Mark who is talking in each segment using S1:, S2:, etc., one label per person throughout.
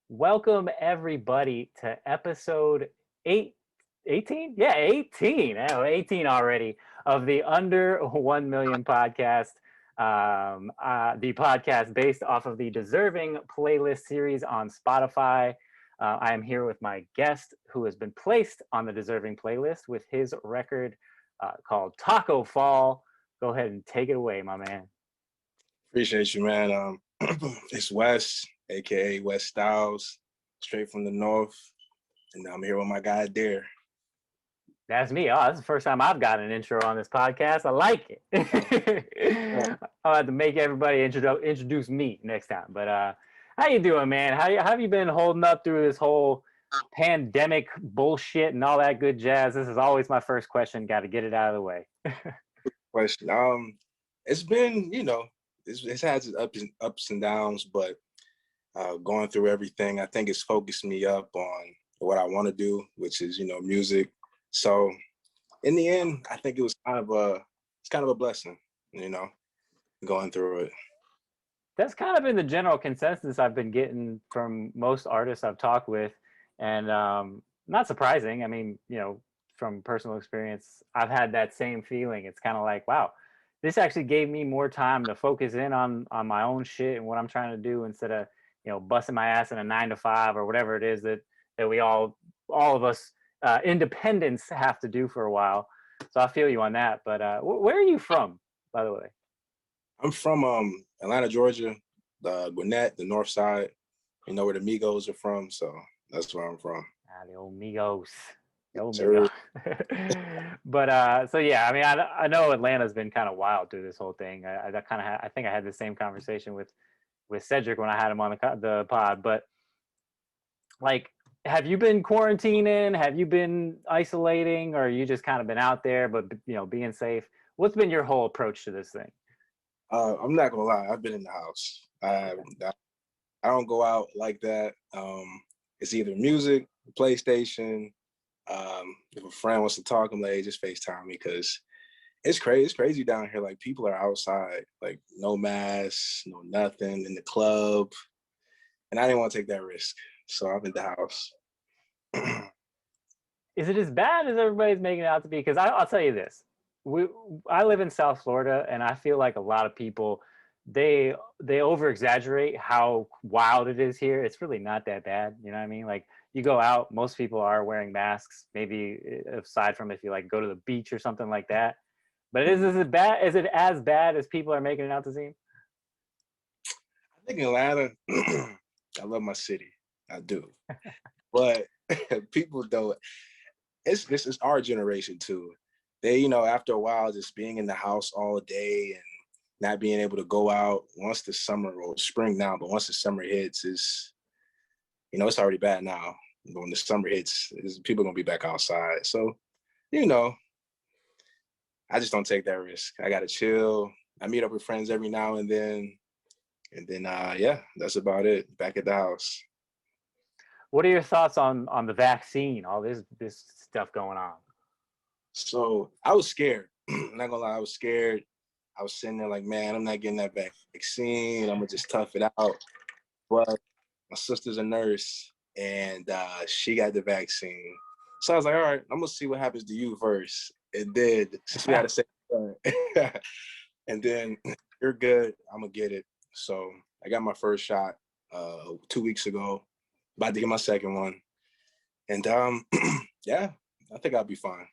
S1: Welcome everybody to episode 18. Yeah, 18. Oh, 18 already of the Under 1 Million podcast. The podcast based off of the Deserving playlist series on Spotify. I am here with my guest who has been placed on the Deserving playlist with his record called Taco Fall. Go ahead and take it away, my man.
S2: Appreciate you, man. It's Wes, aka Wesstyles, straight from the north, and I'm here with my guy Dare.
S1: That's me. Oh, that's the first time I've got an intro on this podcast. I like it. I'll have to make everybody introduce me next time. But how you doing, man? How have you been holding up through this whole pandemic bullshit and all that good jazz? This is always my first question. Got to get it out of the way.
S2: Question. It's been, it's had its ups and downs, but going through everything, I think it's focused me up on what I want to do, which is, music. So in the end, I think it's kind of a blessing, going through it.
S1: That's kind of been the general consensus I've been getting from most artists I've talked with, and not surprising. I mean, from personal experience, I've had that same feeling. It's kind of like, wow, this actually gave me more time to focus in on my own shit and what I'm trying to do instead of busting my ass in a 9 to 5 or whatever it is that we all of us independents have to do for a while. So I feel you on that. But where are you from, by the way?
S2: I'm from Atlanta, Georgia, the Gwinnett, the north side. You know where the Migos are from, so that's where I'm from.
S1: The old Migos. The old
S2: Sure.
S1: Migos. But so yeah, I mean, I know Atlanta's been kind of wild through this whole thing. I think I had the same conversation with Cedric when I had him on the pod. But like, have you been quarantining? Have you been isolating, or you just kind of been out there, but being safe? What's been your whole approach to this thing?
S2: I'm not gonna lie, I've been in the house. I don't go out like that. It's either music, PlayStation. If a friend wants to talk, I'm like, hey, just FaceTime me, because it's crazy. It's crazy down here. Like, people are outside, like no masks, no nothing, in the club, and I didn't want to take that risk, so I'm in the house.
S1: Is it as bad as everybody's making it out to be? Because I'll tell you this. I live in South Florida, and I feel like a lot of people they over exaggerate how wild it is here. It's really not that bad. You know what I mean? Like, you go out, most people are wearing masks. Maybe aside from if you like go to the beach or something like that. But is it bad? Is it as bad as people are making it out to seem?
S2: I think Atlanta. I love my city. I do, but people don't. This is our generation too. They, after a while, just being in the house all day and not being able to go out once the summer or spring now, but once the summer hits, it's already bad now. But when the summer hits, people are gonna be back outside. So, I just don't take that risk. I gotta chill. I meet up with friends every now and then, yeah, that's about it. Back at the house.
S1: What are your thoughts on the vaccine? All this stuff going on.
S2: So I was scared. I'm not gonna lie, I was scared. I was sitting there like, man, I'm not getting that vaccine. I'm gonna just tough it out. But my sister's a nurse, and she got the vaccine. So I was like, all right, I'm gonna see what happens to you first. It did, since we had to say, and then you're good. I'm gonna get it. So I got my first shot 2 weeks ago. About to get my second one, and yeah, I think I'll be fine.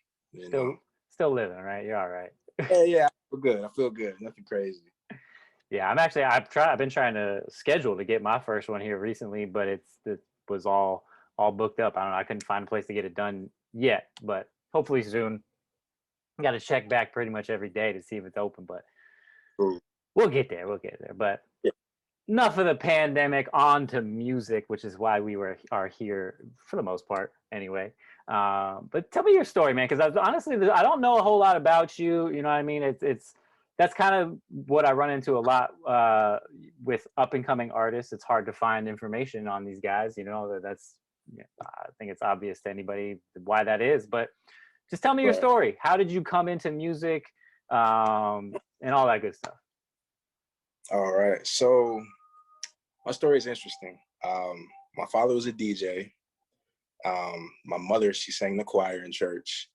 S1: Still living, right? You're all right.
S2: Yeah, I feel good. Nothing crazy.
S1: Yeah, I've been trying to schedule to get my first one here recently, but it was all booked up. I don't know. I couldn't find a place to get it done yet, but hopefully soon. Got to check back pretty much every day to see if it's open, but we'll get there. But
S2: yeah.
S1: Enough of the pandemic. On to music, which is why we are here for the most part, anyway. But tell me your story, man, because honestly, I don't know a whole lot about you. You know what I mean? That's kind of what I run into a lot with up and coming artists. It's hard to find information on these guys. I think it's obvious to anybody why that is. But just tell me your story. How did you come into music, and all that good stuff?
S2: All right. So my story is interesting. my father was a DJ. My mother, she sang the choir in church.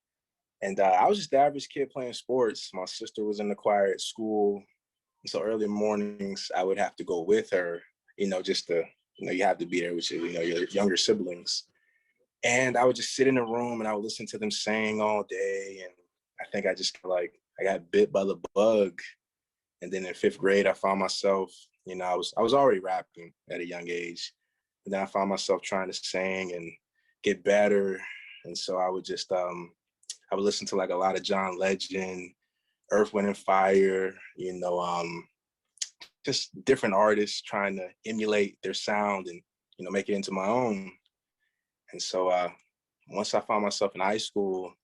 S2: And I was just the average kid playing sports. My sister was in the choir at school. So early mornings, I would have to go with her, just to, you have to be there with your younger siblings. And I would just sit in the room and I would listen to them sing all day. And I think I got bit by the bug. And then in fifth grade, I found myself, I was already rapping at a young age. And then I found myself trying to sing and get better. And so I would just, I would listen to like a lot of John Legend, Earth, Wind and Fire, just different artists trying to emulate their sound and, make it into my own. And so once I found myself in high school,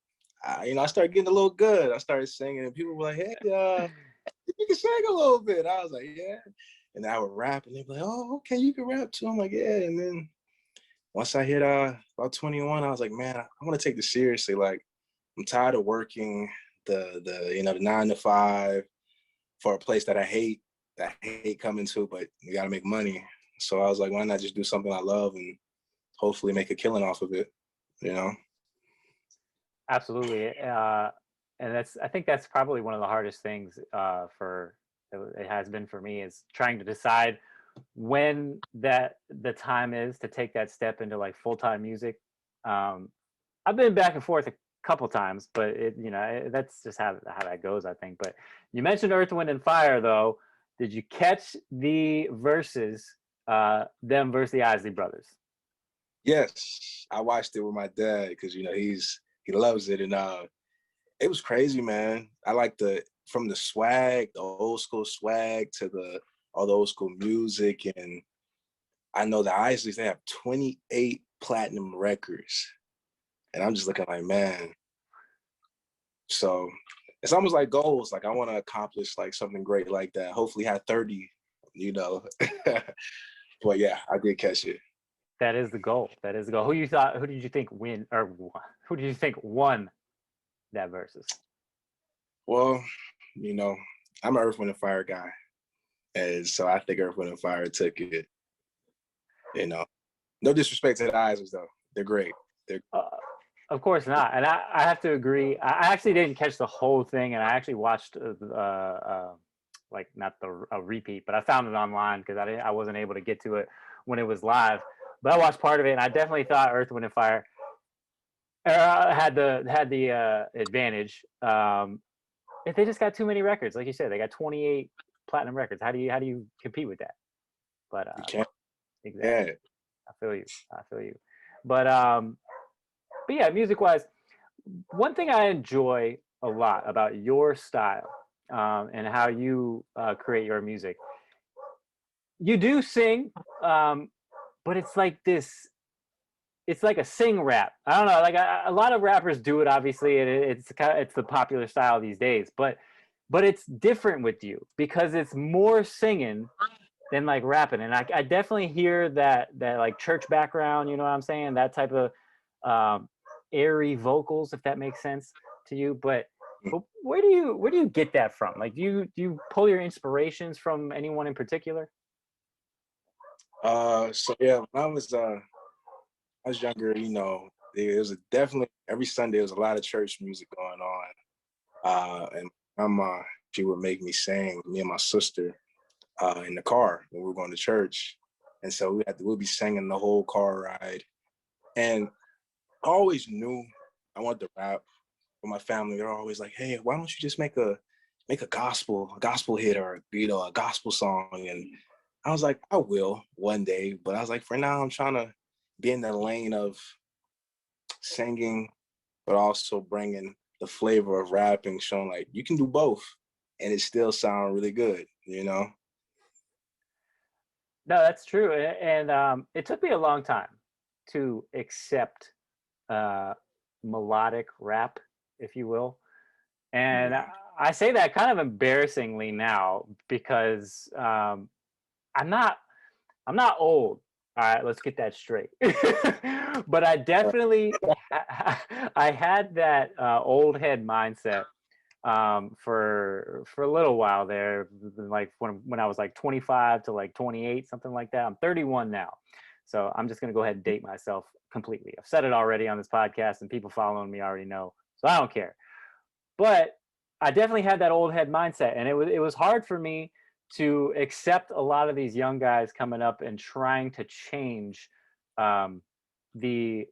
S2: I started getting a little good. I started singing and people were like, hey, you can sing a little bit. I was like, yeah. And I would rap and they'd be like, oh, okay, you can rap too. I'm like, yeah. And then once I hit about 21, I was like, man, I want to take this seriously. Like, I'm tired of working the 9 to 5 for a place that I hate coming to, but you got to make money. So I was like, why not just do something I love and hopefully make a killing off of it,
S1: Absolutely. And I think that's probably one of the hardest things it has been for me, is trying to decide when the time is to take that step into like full-time music. I've been back and forth a couple times, but that's just how that goes, I think. But you mentioned Earth, Wind and Fire, though. Did you catch the verses, them versus the Isley Brothers?
S2: Yes, I watched it with my dad because he loves it, and it was crazy, man. I like from the swag, the old school swag, to all the old school music, and I know the Isleys, they have 28 platinum records, and I'm just looking like, man. So it's almost like goals. Like I want to accomplish like something great like that. Hopefully, have 30, But yeah, I did catch it.
S1: That is the goal. That is the goal. Who did you think who did you think won that versus?
S2: Well, I'm an Earth, Wind and Fire guy, and so I think Earth, Wind and Fire took it. No disrespect to the Isles though, they're great.
S1: Of course not, and I have to agree. I actually didn't catch the whole thing, and I actually watched like not a repeat, but I found it online because I wasn't able to get to it when it was live. But I watched part of it, and I definitely thought Earth, Wind and Fire had the advantage. If they just got too many records, like you said, they got 28 platinum records. How do you compete with that? But
S2: You can't.
S1: exactly.
S2: Yeah.
S1: I feel you. But yeah, music wise, one thing I enjoy a lot about your style, and how you create your music. You do sing, but it's like this. It's like a sing rap. I don't know. Like a lot of rappers do it, obviously, and it's the popular style these days. But it's different with you because it's more singing than like rapping. And I definitely hear that like church background. You know what I'm saying? That type of airy vocals, if that makes sense to you. But where do you get that from? Like, do you pull your inspirations from anyone in particular?
S2: So yeah, when I was younger, it was definitely every Sunday. There was a lot of church music going on, and my mom, she would make me sing. Me and my sister, in the car when we were going to church, and so we'd be singing the whole car ride. And I always knew I wanted to rap. But my family, they're always like, "Hey, why don't you just make a gospel hit, or a gospel song?" And I was like, I will one day, but I was like, for now, I'm trying to be in the lane of singing, but also bringing the flavor of rapping, showing like you can do both, and it still sound really good.
S1: No, that's true, and it took me a long time to accept uh, melodic rap, if you will. And
S2: Yeah.
S1: I say that kind of embarrassingly now because I'm not I'm not old. All right, let's get that straight. But I definitely I had that old head mindset for a little while there, like when I was like 25 to like 28, something like that. I'm 31 now, So I'm just going to go ahead and date myself completely. I've said it already on this podcast, and people following me already know. So I don't care. But I definitely had that old head mindset, and it was hard for me to accept a lot of these young guys coming up and trying to change um, the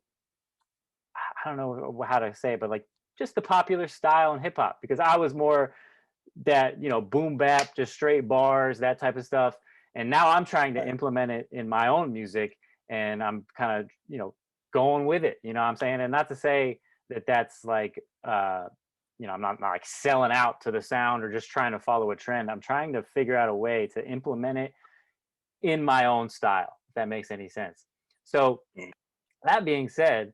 S1: I don't know how to say it, but like just the popular style in hip hop, because I was more that, boom bap, just straight bars, that type of stuff. And now I'm trying to
S2: Right.
S1: implement it in my own music, and I'm kind of, going with it, you know what I'm saying? And not to say that that's like, I'm not like selling out to the sound or just trying to follow a trend. I'm trying to figure out a way to implement it in my own style, if that makes any sense. So,
S2: Mm.
S1: that being said,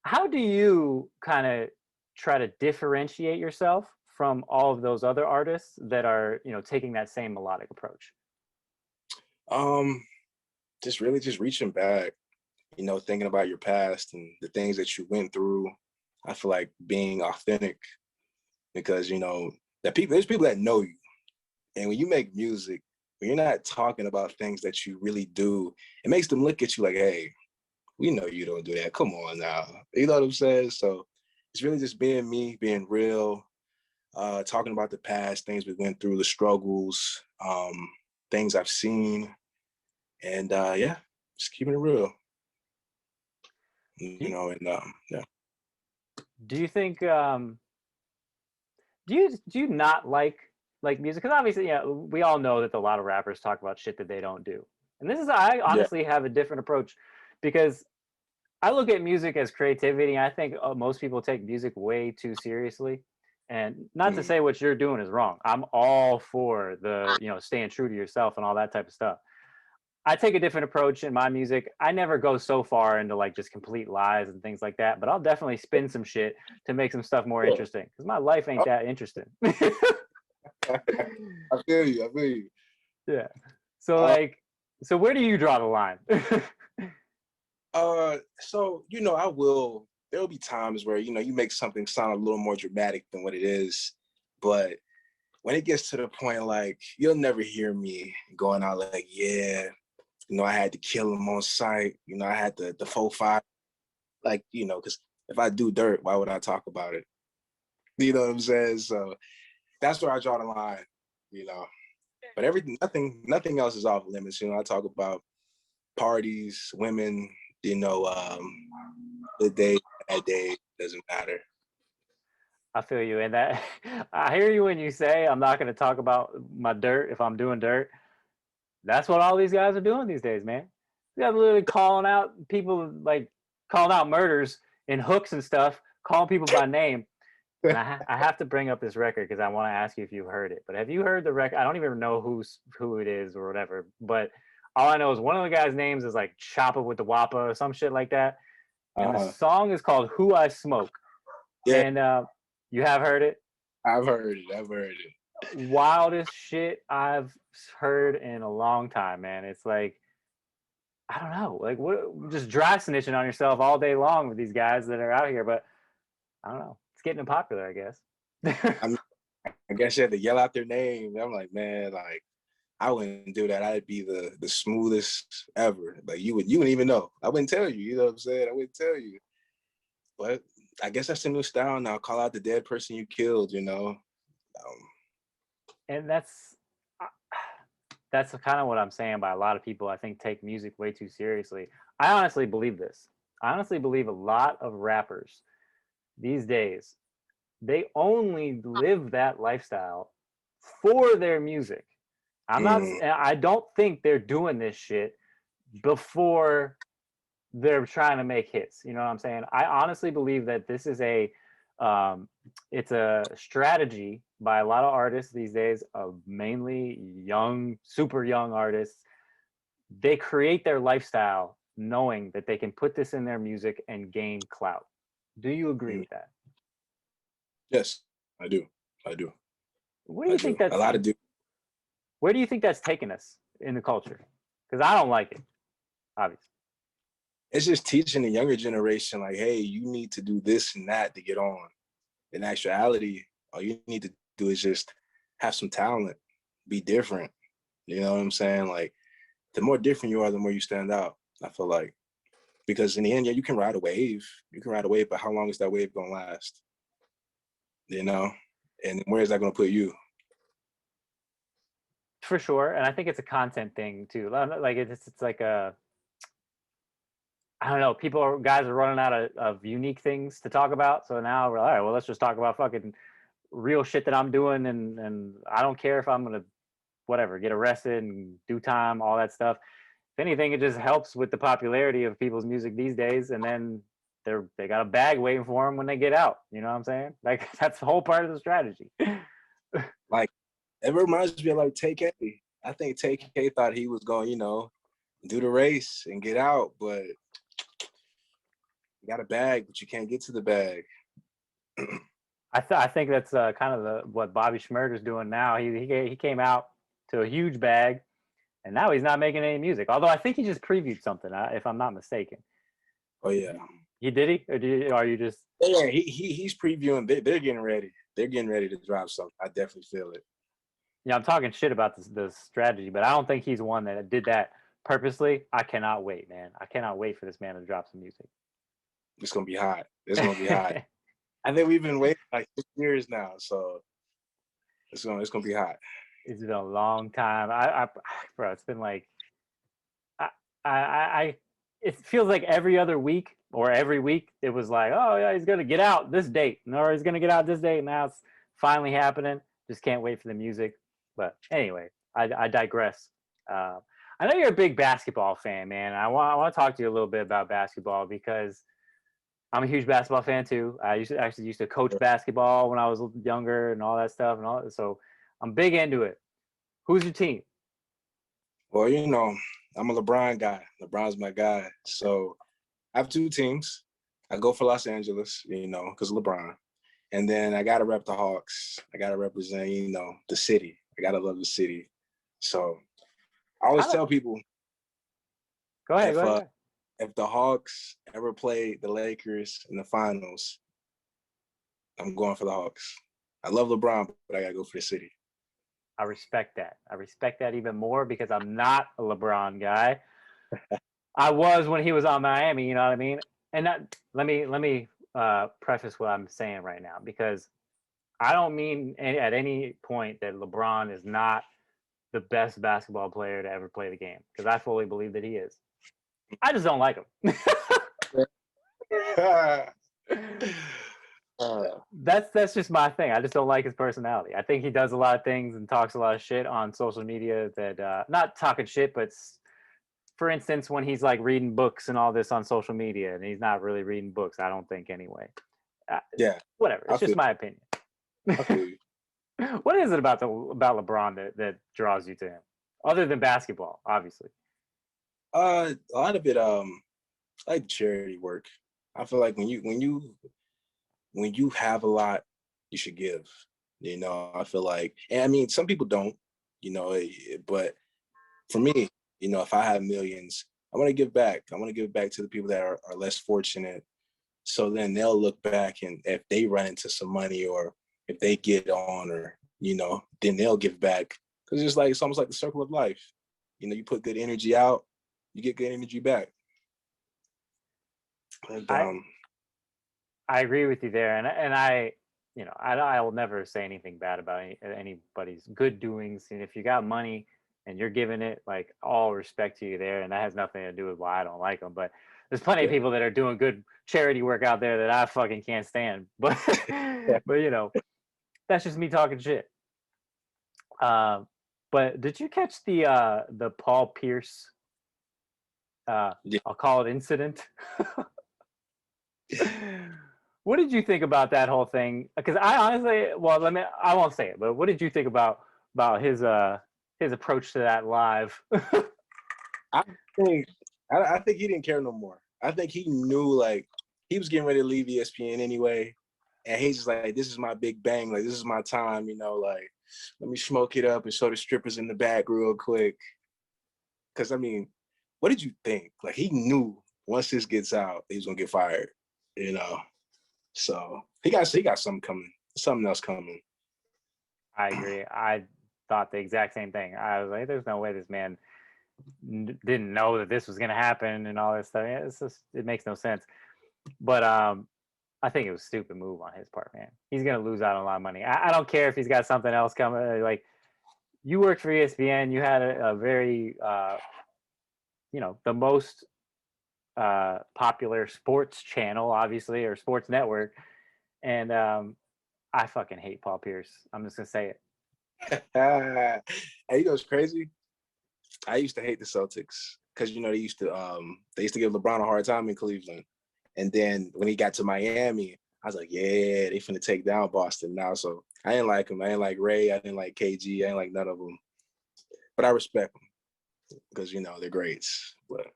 S1: how do you kind of try to differentiate yourself from all of those other artists that are, taking that same melodic approach?
S2: Um, just really just reaching back, thinking about your past and the things that you went through. I feel like being authentic because that there's people that know you, and when you make music, when you're not talking about things that you really do, it makes them look at you like, hey, we know you don't do that. Come on now, you know what I'm saying? So it's really just being me, being real, talking about the past, things we went through, the struggles, things I've seen, and yeah, just keeping it real,
S1: Do you,
S2: and yeah.
S1: do you think do you not like music? Because obviously, yeah, we all know that a lot of rappers talk about shit that they don't do. And this is I
S2: Yeah.
S1: honestly have a different approach, because I look at music as creativity. I think most people take music way too seriously. And not to
S2: Mm.
S1: say what you're doing is wrong. I'm all for the, staying true to yourself and all that type of stuff. I take a different approach in my music. I never go so far into like just complete lies and things like that, but I'll definitely spin some shit to make some stuff more
S2: Yeah.
S1: interesting, because my life ain't that interesting.
S2: I feel you. I feel you.
S1: Yeah. So
S2: Uh,
S1: like, so where do you draw the line?
S2: so I will. There will be times where you make something sound a little more dramatic than what it is, but when it gets to the point like you'll never hear me going out like, yeah, I had to kill him on sight. I had the 4-5, like because if I do dirt, why would I talk about it? You know what I'm saying? So that's where I draw the line. You know, but everything, nothing else is off limits. I talk about parties, women, the day, that day, doesn't matter.
S1: I feel you. And that I hear you when you say I'm not going to talk about my dirt if I'm doing dirt. That's what all these guys are doing these days, man. They're literally calling out people, like calling out murders in hooks and stuff, calling people by name. And I have to bring up this record because I want to ask you if you've heard it. But have you heard the record? I don't even know who it is or whatever. But all I know is one of the guys' names is like Choppa with the Wappa or some shit like that. And the
S2: Uh-huh.
S1: song is called "Who I Smoke."
S2: Yeah,
S1: And you have heard it.
S2: I've heard it. I've heard it.
S1: Wildest shit I've heard in a long time, man. It's like, I don't know, like what, just dry snitching on yourself all day long with these guys that are out here. But I don't know, it's getting popular, I guess.
S2: I mean, I guess you had to yell out their name. I'm like, man, like I wouldn't do that. I'd be the smoothest ever. Like you wouldn't even know. I wouldn't tell you. You know what I'm saying? I wouldn't tell you. But I guess that's the new style now. Call out the dead person you killed.
S1: And uh, that's kind of what I'm saying by a lot of people, I think, take music way too seriously. I honestly believe this. I honestly believe a lot of rappers these days, they only live that lifestyle for their music.
S2: Mm,
S1: I don't think they're doing this shit before they're trying to make hits. You know what I'm saying? I honestly believe that this is um, it's a strategy by a lot of artists these days, of mainly young, super young artists. They create their lifestyle knowing that they can put this in their music and gain clout. Do you agree
S2: mm.
S1: with that?
S2: Yes, I do. I do.
S1: What do
S2: I
S1: you think
S2: do. A
S1: that's
S2: lot of do.
S1: Where do you think that's taken us in the culture? Because I don't like it, obviously.
S2: It's just teaching the younger generation, like, hey, you need to do this and that to get on. In actuality, all you need to do is just have some talent, be different. You know what I'm saying? Like, the more different you are, the more you stand out. I feel like, because in the end, yeah, you can ride a wave. You can ride a wave, but how long is that wave gonna last? You know, and where is that gonna put you?
S1: For sure. And I think it's a content thing too. Like it's like a, I don't know. Guys are running out of unique things to talk about. So now we're like, all right, well, let's just talk about fucking real shit that I'm doing, and I don't care if I'm gonna whatever get arrested and do time, all that stuff. If anything, it just helps with the popularity of people's music these days, and then they got a bag waiting for them when they get out. You know what I'm saying? Like that's the whole part of the strategy.
S2: Like, it reminds me of like TK. I think TK thought he was going, do the race and get out, but you got a bag, but you can't get to the bag.
S1: I think that's kind of what Bobby Shmurda's doing now. He came out to a huge bag, and now he's not making any music. Although I think he just previewed something, if I'm not mistaken.
S2: Oh yeah,
S1: He did he, or are you just?
S2: Yeah, he's previewing. They're getting ready. They're getting ready to drop something. I definitely feel it.
S1: Yeah, I'm talking shit about the strategy, but I don't think he's one that did that purposely. I cannot wait, man. I cannot wait for this man to drop some music.
S2: It's gonna be hot. It's gonna be hot. I think we've been waiting like 6 years now, so it's gonna be hot.
S1: It's been a long time. Bro, it's been like, I it feels like every other week or every week it was like, oh yeah, he's gonna get out this date, or he's gonna get out this date. Now it's finally happening. Just can't wait for the music. But anyway, I digress. I know you're a big basketball fan, man. I want to talk to you a little bit about basketball because I'm a huge basketball fan too. I used to coach basketball when I was younger and all that stuff and all that. So I'm big into it. Who's your team?
S2: Well, I'm a LeBron guy. LeBron's my guy. So I have 2 teams. I go for Los Angeles, because of LeBron. And then I gotta rep the Hawks. I gotta represent, the city. I gotta love the city. So I always tell people,
S1: Go ahead.
S2: If the Hawks ever play the Lakers in the finals, I'm going for the Hawks. I love LeBron, but I gotta go for the city.
S1: I respect that. I respect that even more because I'm not a LeBron guy. I was when he was on Miami, you know what I mean? And let me preface what I'm saying right now, because I don't mean at any point that LeBron is not the best basketball player to ever play the game, because I fully believe that he is. I just don't like him. That's just my thing. I just don't like his personality. I think he does a lot of things and talks a lot of shit on social media that not talking shit, but for instance, when he's like reading books and all this on social media, and he's not really reading books, I don't think anyway.
S2: Yeah,
S1: whatever. It's just my opinion. What is it about LeBron that draws you to him, other than basketball, obviously?
S2: A lot of it, I like charity work. I feel like when you have a lot, you should give. I feel like, and I mean, some people don't, but for me, if I have millions, I want to give back. I want to give back to the people that are less fortunate. So then they'll look back, and if they run into some money, or if they get on, or, then they'll give back. Because it's almost like the circle of life. You put good energy out, you get good energy back. And,
S1: I agree with you there, and I I will never say anything bad about anybody's good doings. And if you got money and you're giving it, like, all respect to you there, and that has nothing to do with why I don't like them. But there's plenty of people that are doing good charity work out there that I fucking can't stand. But but that's just me talking shit. But did you catch the Paul Pierce? I'll call it incident. What did you think about that whole thing? Because I honestly, well, I won't say it, but what did you think about his approach to that live?
S2: I think he didn't care no more. I think he knew, like, he was getting ready to leave ESPN anyway, and he's just like, this is my big bang, like, this is my time, like, let me smoke it up and show the strippers in the back real quick. Because I mean, what did you think? Like, he knew once this gets out, he's gonna get fired. So he got something coming, something else coming.
S1: I agree. I thought the exact same thing. I was like, there's no way this man didn't know that this was going to happen and all this stuff. Yeah, it's just, it makes no sense. But I think it was a stupid move on his part, man. He's going to lose out on a lot of money. I don't care if he's got something else coming. Like, you worked for ESPN, you had a very, the most popular sports channel, obviously, or sports network. And I fucking hate Paul Pierce. I'm just gonna say it.
S2: Hey, you know what's crazy? I used to hate the Celtics because they used to give LeBron a hard time in Cleveland, and then when he got to Miami, I was like, yeah, they finna take down Boston now. So I didn't like him. I didn't like Ray. I didn't like KG. I didn't like none of them. But I respect them because they're greats. But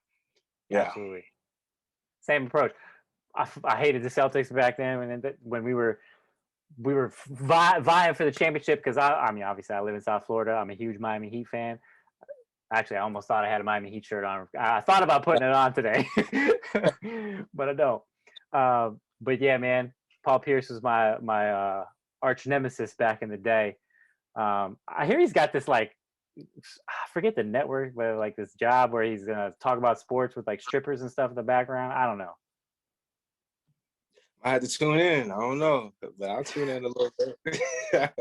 S2: yeah,
S1: Absolutely, same approach. I hated the Celtics back then when we were vying for the championship because I mean, obviously I live in South Florida. I'm a huge Miami Heat fan. Actually, I almost thought I had a Miami Heat shirt on. I thought about putting it on today, but I don't. But yeah, man, Paul Pierce was my arch nemesis back in the day. I hear he's got this I forget the network, but like this job where he's gonna talk about sports with like strippers and stuff in the background. I don't know.
S2: I had to tune in. I don't know, but I'll tune in a little bit.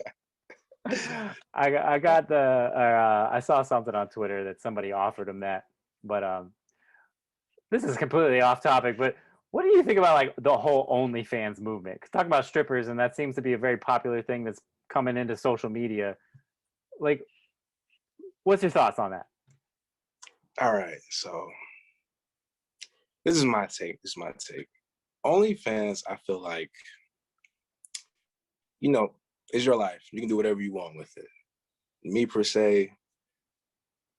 S1: I got I saw something on Twitter that somebody offered him that, but this is completely off topic. But what do you think about like the whole OnlyFans movement? 'Cause talking about strippers, and that seems to be a very popular thing that's coming into social media. Like, what's your thoughts on that?
S2: All right, so this is my take. OnlyFans, I feel like, it's your life. You can do whatever you want with it. Me per se,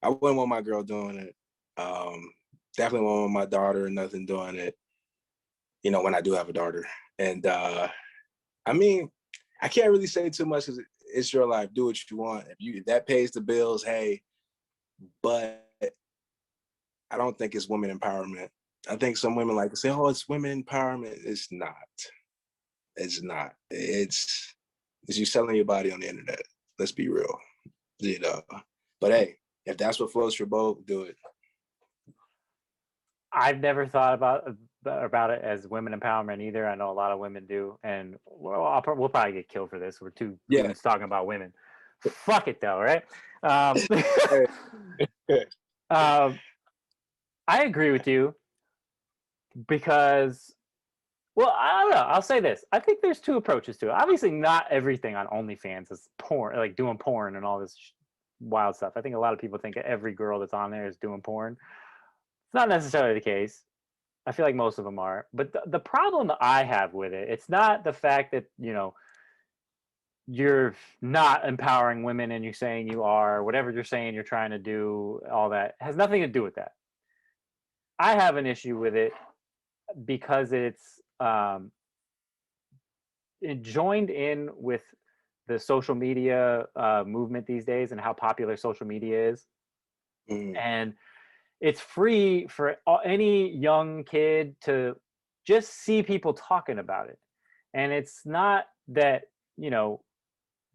S2: I wouldn't want my girl doing it. Definitely wouldn't want my daughter or nothing doing it. When I do have a daughter. And I mean, I can't really say too much because it's your life. Do what you want. If that pays the bills, hey. But I don't think it's women empowerment. I think some women like to say, "Oh, it's women empowerment." It's not. It's not. It's you selling your body on the internet. Let's be real. But hey, if that's what floats your boat, do it.
S1: I've never thought about it as women empowerment either. I know a lot of women do, and we'll probably get killed for this. We're two dudes talking about women. Fuck it though, right? I agree with you because, well, I don't know. I'll say this. I think there's two approaches to it. Obviously, not everything on OnlyFans is porn, like doing porn and all this wild stuff. I think a lot of people think every girl that's on there is doing porn. It's not necessarily the case. I feel like most of them are. But the problem that I have with it, it's not the fact that, you're not empowering women and you're saying you are, whatever you're saying you're trying to do, all that it has nothing to do with that. I have an issue with it because it joined in with the social media movement these days and how popular social media is. And it's free for any young kid to just see people talking about it. And it's not that,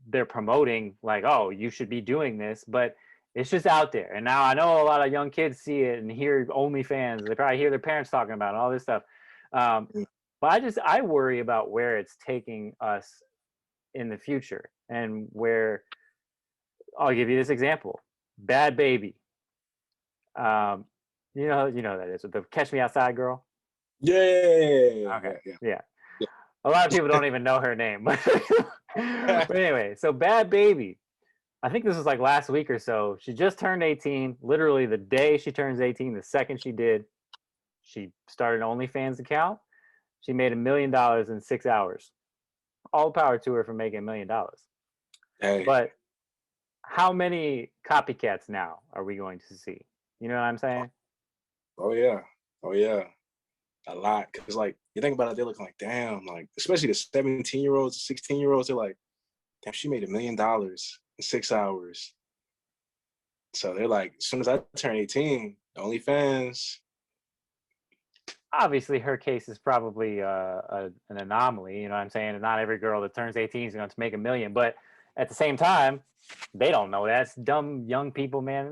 S1: they're promoting like, oh, you should be doing this, but it's just out there. And now I know a lot of young kids see it and hear OnlyFans. They probably hear their parents talking about it, all this stuff. But I worry about where it's taking us in the future and where I'll give you this example. Bad Baby. You know that is the Catch Me Outside girl.
S2: Yeah.
S1: Okay. Yeah. A lot of people don't even know her name, but anyway, so Bad Baby. I think this was like last week or so. She just turned 18. Literally the day she turns 18, the second she did, she started an OnlyFans account. She made $1 million in 6 hours. All power to her for making $1 million.
S2: Hey.
S1: But how many copycats now are we going to see? You know what I'm saying?
S2: Oh yeah. A lot. Because like you think about it, they're looking like, damn, like especially the 17-year-olds, 16-year-olds, they're like, damn, she made $1 million in 6 hours. So they're like, as soon as I turn 18, OnlyFans.
S1: Obviously, her case is probably an anomaly. You know what I'm saying? And not every girl that turns 18 is going to make $1 million. But at the same time, they don't know that. It's dumb young people, man.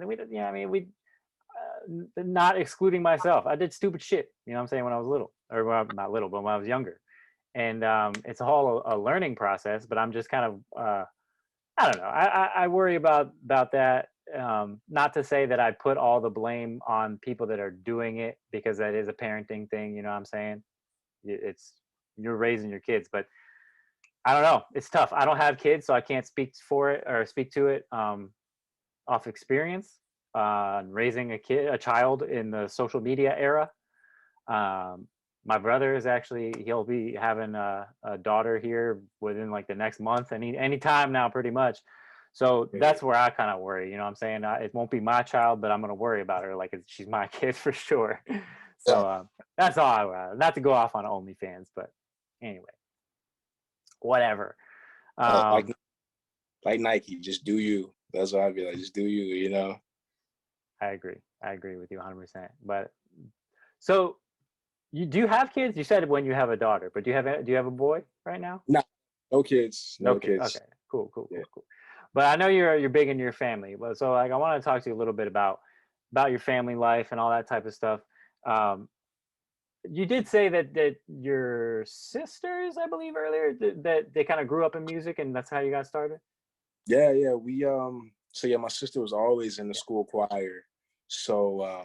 S1: not excluding myself. I did stupid shit, you know what I'm saying, when I was little, or well, not little, but when I was younger. And it's a whole a learning process, but I'm just kind of I don't know. I worry about that. Not to say that I put all the blame on people that are doing it, because that is a parenting thing. You know what I'm saying? It's, you're raising your kids, but I don't know. It's tough. I don't have kids, so I can't speak for it or speak to it off experience. Raising a child in the social media era. Um, my brother is actually, he'll be having a daughter here within like the next month, any time now, pretty much. So that's where I kind of worry. You know what I'm saying? It won't be my child, but I'm gonna worry about her like she's my kid for sure. So
S2: Yeah.
S1: that's all. Not to go off on OnlyFans, but anyway, whatever.
S2: Uh,
S1: Um,
S2: like like Nike, just do you. That's what I'd be like, just do you, you know.
S1: I agree. I agree with you 100%. But so you do you have kids? You said when you have a daughter, but do you have a boy right now?
S2: No, no kids,
S1: No
S2: no
S1: kids.
S2: kids.
S1: Okay. Cool. Cool.
S2: Yeah.
S1: Cool. Cool. But I know you're big in your family. But so like I want to talk to you a little bit about your family life and all that type of stuff. Um, you did say that your sisters, I believe earlier, that they kind of grew up in music and that's how you got started.
S2: Yeah, yeah. So yeah, my sister was always in the
S1: Yeah.
S2: school choir. So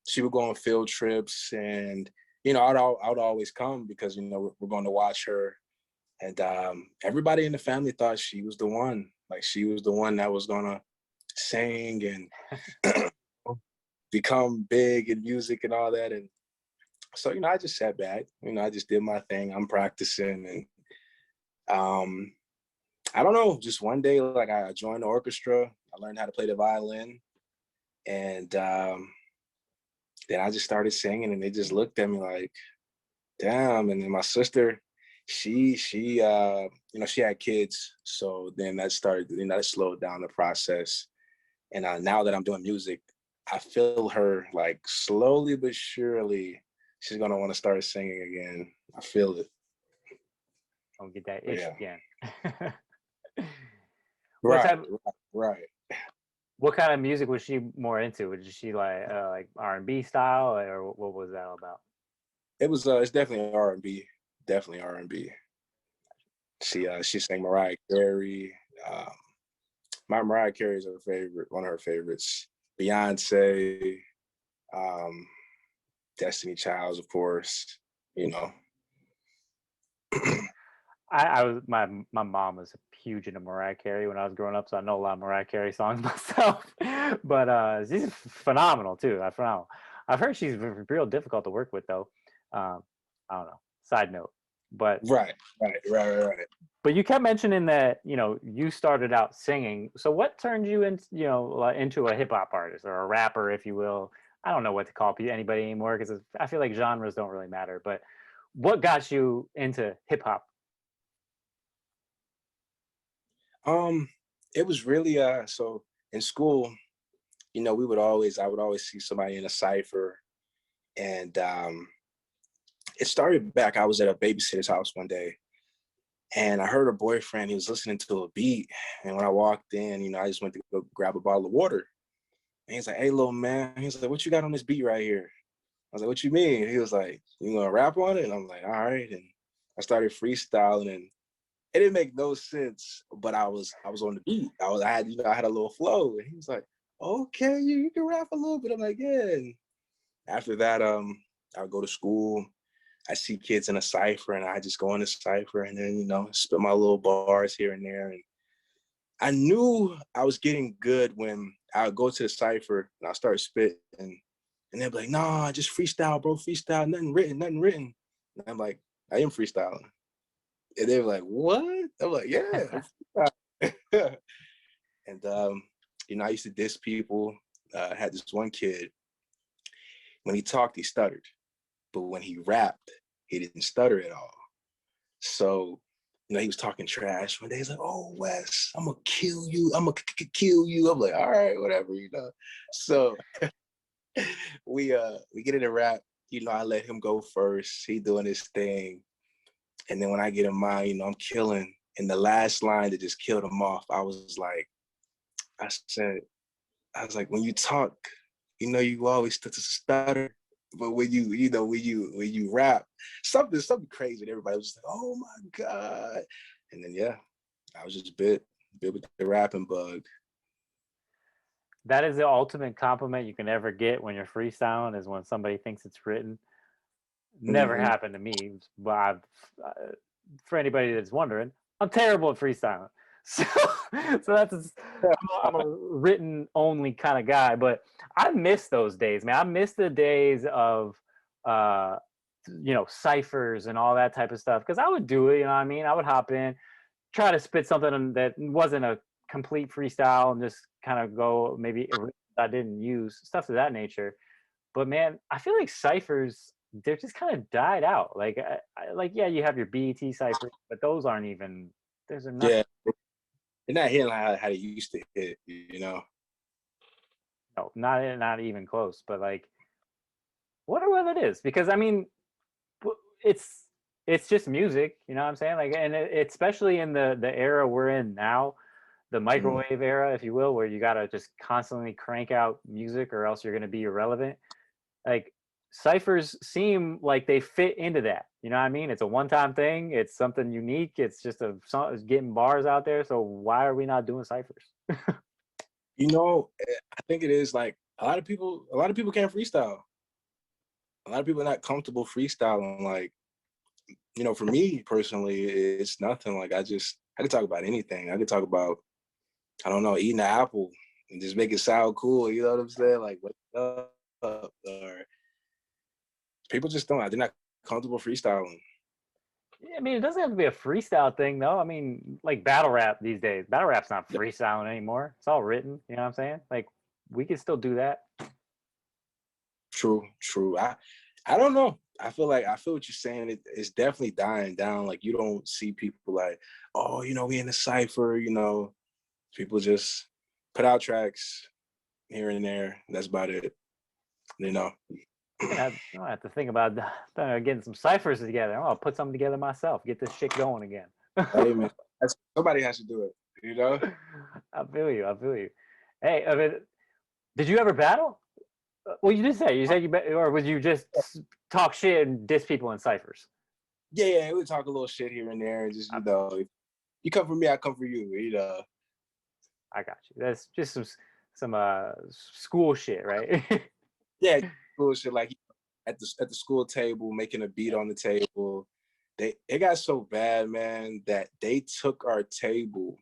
S2: she would go on field trips, and I would always come because we're going to watch her. And everybody in the family thought she was the one. Like she was the one that was gonna sing and become big in music and all that. And so, I just sat back, I just did my thing. I'm practicing, and um I don't know, just one day, like I joined the orchestra, I learned how to play the violin, and then I just started singing, and they just looked at me like, damn. And then my sister, she had kids, so then that started, that slowed down the process. And now that I'm doing music, I feel her like slowly but surely, she's gonna want to start singing again. I feel it.
S1: Don't get that
S2: But
S1: itch
S2: yeah,
S1: again. what
S2: right,
S1: type?
S2: right.
S1: What kind of music was she more into? Was she like R&B style, or what was that all about?
S2: It's definitely R&B, definitely R&B. She sang Mariah Carey. Um, my Mariah Carey is her favorite, one of her favorites. Beyonce, um, Destiny Childs, of course. You know.
S1: I was my mom was huge into Mariah Carey when I was growing up, so I know a lot of Mariah Carey songs myself. But she's phenomenal too. Phenomenal. I've heard she's real difficult to work with though. Um, I don't know. Side note, but
S2: Right, right.
S1: but you kept mentioning that you started out singing. So what turned you into into a hip hop artist or a rapper, if you will? I don't know what to call anybody anymore because I feel like genres don't really matter. But what got you into hip hop?
S2: Um, it was really so in school, I would always see somebody in a cipher, and it started back. I was at a babysitter's house one day, and I heard her boyfriend. He was listening to a beat, and when I walked in, I just went to go grab a bottle of water. And he's like, "Hey, little man," he's like, "What you got on this beat right here?" I was like, "What you mean?" He was like, "You gonna rap on it?" And I'm like, "All right." And I started freestyling, and it didn't make no sense, but I was on the beat. I had a little flow, and he was like, "Okay, you can rap a little bit." I'm like, "Yeah." And after that, I would go to school. I see kids in a cipher, and I just go in a cipher, and then spit my little bars here and there. And I knew I was getting good when I would go to the cipher and I start spitting, and they'd be like, "Nah, just freestyle, bro, freestyle, nothing written, nothing written." And I'm like, "I am freestyling." And they were like, "What?" I'm like, "Yeah." And I used to diss people. I had this one kid, when he talked, he stuttered, but when he rapped, he didn't stutter at all. So, he was talking trash. One day he's like, "Oh, Wes, I'm gonna kill you. I'm gonna kill you." I'm like, "All right, whatever." So we get in a rap. I let him go first. He doing his thing, and then when I get in mine, I'm killing. And the last line that just killed him off, I was like, "When you talk, you always stutter, but when you rap, something crazy, and everybody was like, oh my God. And then yeah, I was just bit with the rapping bug.
S1: That is the ultimate compliment you can ever get when you're freestyling, is when somebody thinks it's written. Never
S2: Mm-hmm.
S1: happened to me, but uh, for anybody that's wondering, I'm terrible at freestyling. So, so I'm a written only kind of guy. But I miss those days, man. I miss the days of, uh, ciphers and all that type of stuff. Because I would do it, you know what I mean? I would hop in, try to spit something that wasn't a complete freestyle, and just kind of go maybe I didn't use stuff of that nature. But man, I feel like ciphers, they're just kind of died out. Like, like yeah, you have your BET ciphers, but those aren't even. Those are nothing.
S2: Yeah, they're not hitting how they used to hit,
S1: No, not even close. But like, wonder what it is, because I mean, it's it's just music. You know what I'm saying? Like, and especially in the era we're in now, the
S2: Mm.
S1: microwave era, if you will, where you gotta just constantly crank out music or else you're gonna be irrelevant. Like, ciphers seem like they fit into that. You know what I mean? It's a one-time thing. It's something unique. It's just it's getting bars out there. So why are we not doing ciphers?
S2: I think it is like a lot of people can't freestyle. A lot of people are not comfortable freestyling. Like, for me personally, it's nothing. Like I could talk about anything. I could talk about, I don't know, eating an apple and just make it sound cool. You know what I'm saying? Like, what up? Or people just don't. They're not comfortable freestyling.
S1: I mean, it doesn't have to be a freestyle thing, though. I mean, like battle rap these days. Battle rap's not
S2: Yeah,
S1: freestyling anymore. It's all written. You know what I'm saying? Like, we can still do that.
S2: true, true. I don't know. I feel what you're saying. It's definitely dying down. Like, you don't see people like, oh, we in a cipher. People just put out tracks here and there. That's about it. You know.
S1: I have to think about getting some ciphers together. I'm gonna put something together myself. Get this shit going again.
S2: Hey man, somebody has to do it.
S1: I feel you. I feel you. Hey, I mean, did you ever battle? Well, you did say or was you just talk shit and diss people in ciphers?
S2: Yeah, yeah. We talk a little shit here and there, and just
S1: I,
S2: if you come for me, I come for you.
S1: I got you. That's just some school shit, right?
S2: Yeah, bullshit. Like at the school table, making a beat on the table. It got so bad, man, that they took our table.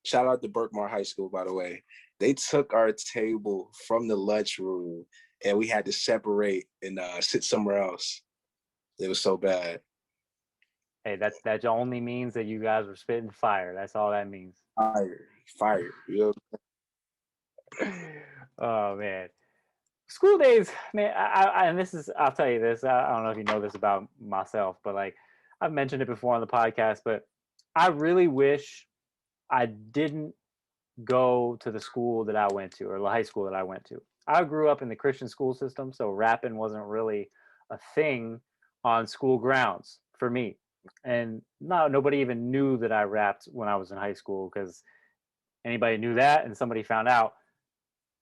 S2: Shout out to Berkmar High School, by the way. They took our table from the lunchroom, and we had to separate and sit somewhere else. It was so bad.
S1: Hey, that only means that you guys were spitting fire. That's all that means.
S2: Fire, fire.
S1: Oh man, school days, man. And this is, I'll tell you this. I don't know if you know this about myself, but like, I've mentioned it before on the podcast, but I really wish I didn't go to the school that I went to, or the high school that I went to. I grew up in the Christian school system, so rapping wasn't really a thing on school grounds for me. And no, nobody even knew that I rapped when I was in high school, because anybody knew that and somebody found out,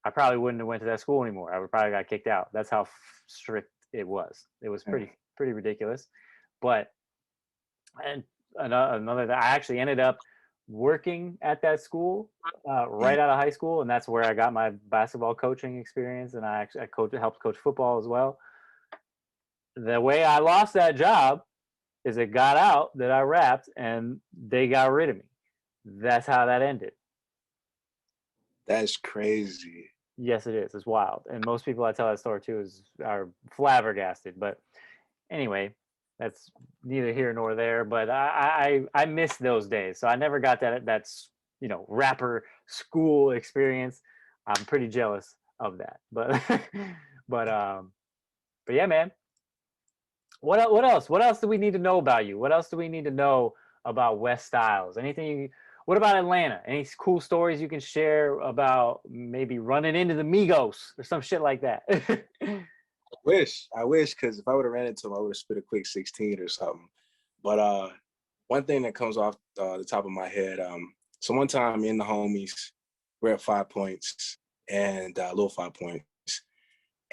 S1: I probably wouldn't have went to that school anymore. I would probably got kicked out. That's how strict it was. It was pretty ridiculous. But and another, I actually ended up working at that school right out of high school, and that's where I got my basketball coaching experience, and I helped coach football as well. The way I lost that job is it got out that I rapped, and they got rid of me. That's how that ended.
S2: That's crazy.
S1: Yes, it is. It's wild, and most people I tell that story to are flabbergasted. But anyway, that's neither here nor there. But I miss those days, so I never got that's rapper school experience. I'm pretty jealous of that. But but but yeah, man. What else? What else do we need to know about you? What else do we need to know about Wesstyles? Anything? What about Atlanta? Any cool stories you can share about maybe running into the Migos or some shit like that?
S2: I wish, because if I would have ran into him, I would have spit a quick 16 or something. But one thing that comes off the top of my head, so one time me and the homies, we're at 5 points and Little 5 Points,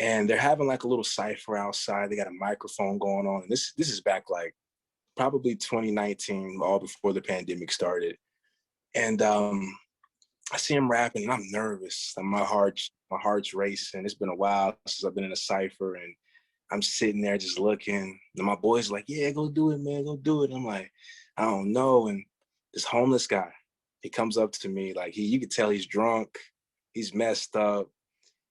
S2: and they're having like a little cipher outside. They got a microphone going on. And this is back like probably 2019, all before the pandemic started. And I see him rapping, and I'm nervous. And my heart's racing. It's been a while since I've been in a cipher, and I'm sitting there just looking. And my boy's like, "Yeah, go do it, man, go do it." And I'm like, "I don't know." And this homeless guy, he comes up to me like you could tell he's drunk, he's messed up,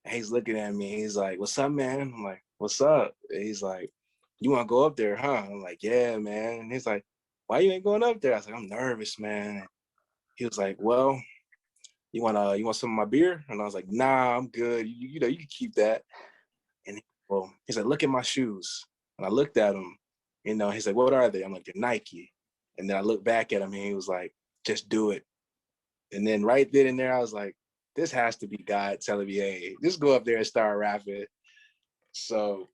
S2: and he's looking at me. He's like, "What's up, man?" I'm like, "What's up?" And he's like, "You want to go up there, huh?" I'm like, "Yeah, man." And he's like, "Why you ain't going up there?" I was like, "I'm nervous, man." He was like, "Well, you want some of my beer?" And I was like, "Nah, I'm good. You know, you can keep that." And he's like, "Look at my shoes." And I looked at him, he's like, "What are they?" I'm like, "They're Nike." And then I looked back at him, and he was like, "Just do it." And then right then and there, I was like, this has to be God telling me, "Hey, just go up there and start rapping." So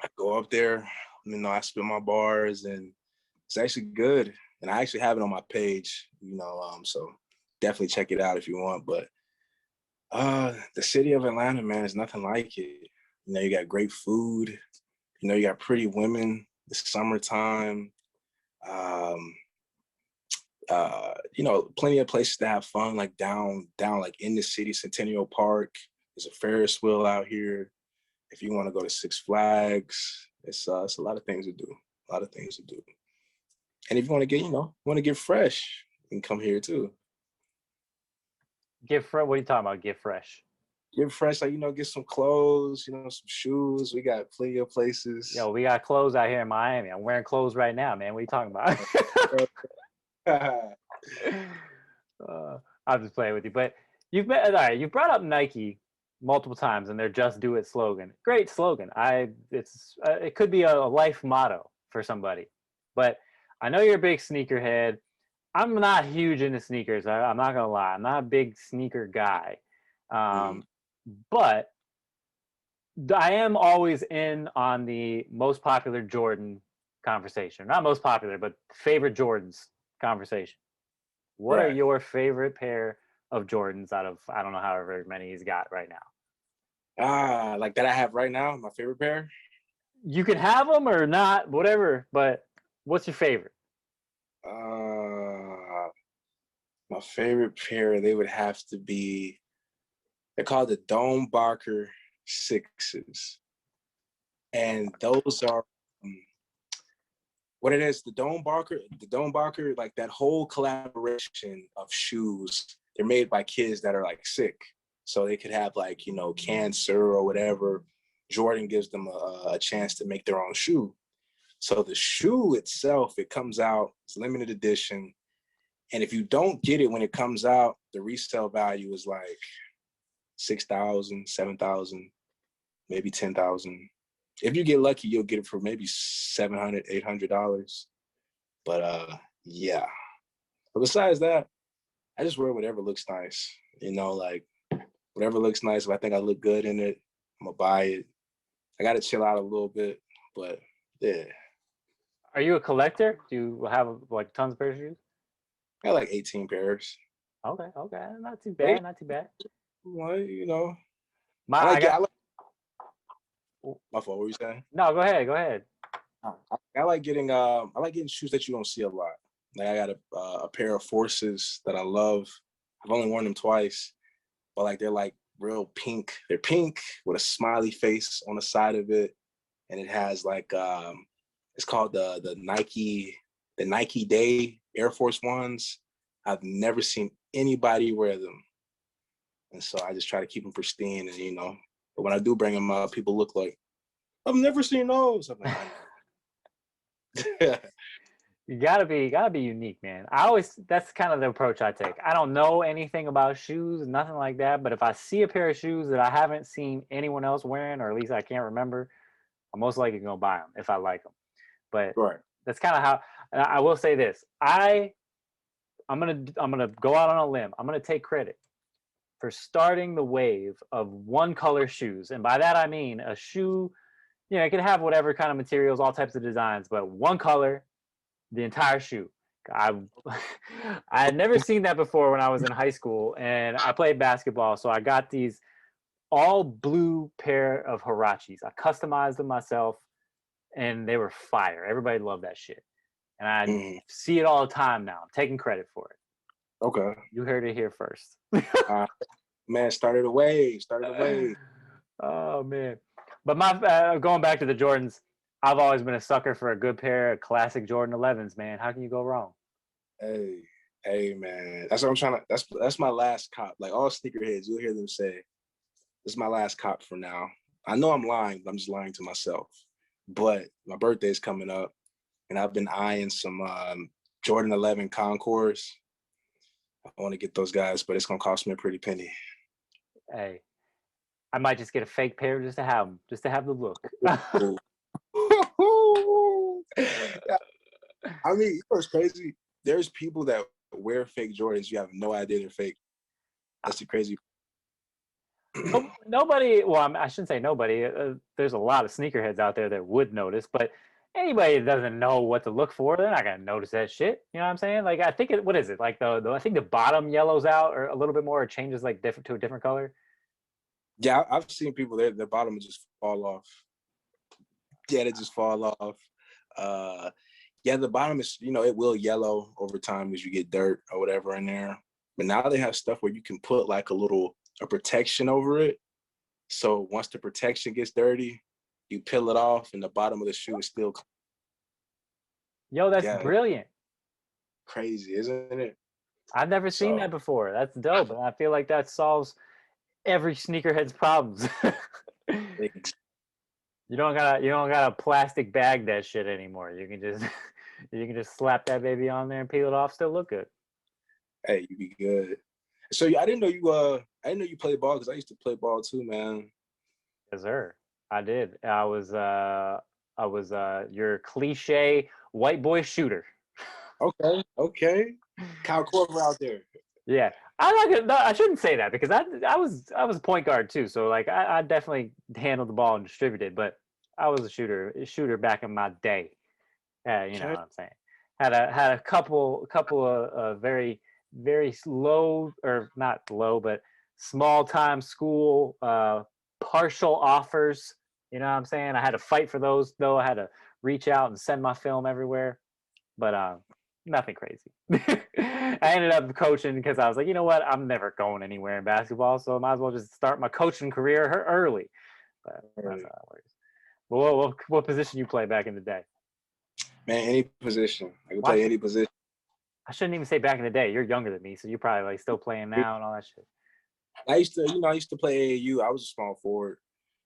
S2: I go up there, I spit my bars, and it's actually good. And I actually have it on my page, so definitely check it out if you want. But the city of Atlanta, man, is nothing like it. You got great food. You got pretty women. It's summertime. Um, plenty of places to have fun, like down like in the city. Centennial Park. There's a Ferris wheel out here. If you want to go to Six Flags, it's a lot of things to do. A lot of things to do. And if you want to get fresh, you can come here too.
S1: Get fresh. What are you talking about? Get fresh.
S2: Get fresh, like get some clothes, some shoes. We got plenty of places.
S1: Yo, we got clothes out here in Miami. I'm wearing clothes right now, man. What are you talking about? I'm just playing with you, but you've brought up Nike multiple times and their "Just Do It" slogan. Great slogan. It could be a life motto for somebody. But I know you're a big sneakerhead. I'm not huge into sneakers. I'm not gonna lie. I'm not a big sneaker guy.
S2: Mm.
S1: But I am always in on the most popular Jordan conversation. Not most popular, but favorite Jordans conversation. What are
S2: Right.
S1: your favorite pair of Jordans out of, I don't know, however many he's got right now?
S2: Like that I have right now, my favorite pair.
S1: You can have them or not, whatever, but what's your favorite?
S2: Uh, my favorite pair, they would have to be, they're called the Dome Barker Sixes. And those are what it is, the Dome Barker, like that whole collaboration of shoes, they're made by kids that are like sick. So they could have like, cancer or whatever. Jordan gives them a chance to make their own shoe. So the shoe itself, it comes out, it's limited edition. And if you don't get it when it comes out, the resale value is like 6,000, 7,000, maybe 10,000. If you get lucky, you'll get it for maybe $700, $800. But yeah. But besides that, I just wear whatever looks nice. Like whatever looks nice. If I think I look good in it, I'm gonna buy it. I gotta chill out a little bit, but yeah.
S1: Are you a collector? Do you have like tons of pairs of shoes?
S2: I got like 18 pairs.
S1: Okay, okay, not too
S2: Hey,
S1: bad, not too bad. My,
S2: I
S1: I
S2: like it.
S1: got.
S2: My fault. What were you saying?
S1: No, go ahead, go ahead.
S2: I like getting shoes that you don't see a lot. Like I got a pair of Forces that I love. I've only worn them twice, but like they're like real pink. They're pink with a smiley face on the side of it, and it has like it's called the Nike Day Air Force Ones. I've never seen anybody wear them, and so I just try to keep them pristine. And but when I do bring them up, people look like I've never seen those. I'm like, I know.
S1: You gotta be unique, man. That's kind of the approach I take. I don't know anything about shoes, nothing like that, but if I see a pair of shoes that I haven't seen anyone else wearing, or at least I can't remember, I'm most likely gonna buy them if I like them. But
S2: Right.
S1: that's kind of how. And I will say this: I'm gonna go out on a limb. I'm gonna take credit for starting the wave of one color shoes, and by that I mean a shoe. It can have whatever kind of materials, all types of designs, but one color, the entire shoe. I I had never seen that before when I was in high school, and I played basketball, so I got these all blue pair of Hirachis. I customized them myself, and they were fire. Everybody loved that shit, and I
S2: Mm,
S1: see it all the time now. I'm taking credit for it.
S2: okay.
S1: You heard it here first.
S2: Uh, man, started away. Started away.
S1: Oh man, but my going back to the Jordans, I've always been a sucker for a good pair of classic Jordan 11s. Man, how can you go wrong?
S2: Hey, hey, man. That's what I'm trying to. That's my last cop. Like all sneakerheads, you'll hear them say, "This is my last cop for now." I know I'm lying, but I'm just lying to myself. But my birthday's coming up, and I've been eyeing some Jordan 11 Concours. I want to get those guys, but it's gonna cost me a pretty penny.
S1: Hey, I might just get a fake pair just to have them, just to have the look.
S2: Ooh. I mean, you know what's crazy? There's people that wear fake Jordans. You have no idea they're fake. That's the crazy.
S1: No, nobody. Well, I shouldn't say nobody. There's a lot of sneakerheads out there that would notice, but anybody that doesn't know what to look for, they're not gonna notice that shit. You know what I'm saying? Like, I think what is it? Like I think the bottom yellows out or a little bit more, or changes like different to a different color.
S2: Yeah, I've seen people there. The bottom will just fall off. Yeah, they just fall off. Uh, yeah, the bottom is, it will yellow over time as you get dirt or whatever in there. But now they have stuff where you can put like a protection over it. So once the protection gets dirty, you peel it off and the bottom of the shoe is still,
S1: Yo, that's
S2: yeah,
S1: brilliant.
S2: crazy, isn't it?
S1: I've never seen
S2: So
S1: that before. That's dope, and I feel like that solves every sneakerhead's problems. You don't gotta plastic bag that shit anymore. You can just you can just slap that baby on there and peel it off, still look good.
S2: hey, you be good. So I didn't know you played ball because I used to play ball too, man.
S1: Yes, sir. I did. I was your cliche white boy shooter.
S2: Okay, okay. Kyle Korver out there.
S1: Yeah. I'm not gonna, no, I shouldn't say that because I was a point guard too. So like I definitely handled the ball and distributed, but I was a shooter back in my day. You know
S2: Okay.
S1: what I'm saying? Had a couple of very low, or not low, but small time school partial offers. You know what I'm saying? I had to fight for those though. I had to reach out and send my film everywhere, but nothing crazy. I ended up coaching because I was like, you know what? I'm never going anywhere in basketball, so I might as well just start my coaching career early. But that's how it works. But what position you play back in the day?
S2: Man, any position. I can
S1: Why
S2: play any position.
S1: I shouldn't even say back in the day. You're younger than me, so you're probably like still playing now and all that shit.
S2: I used to play AAU. I was a small forward,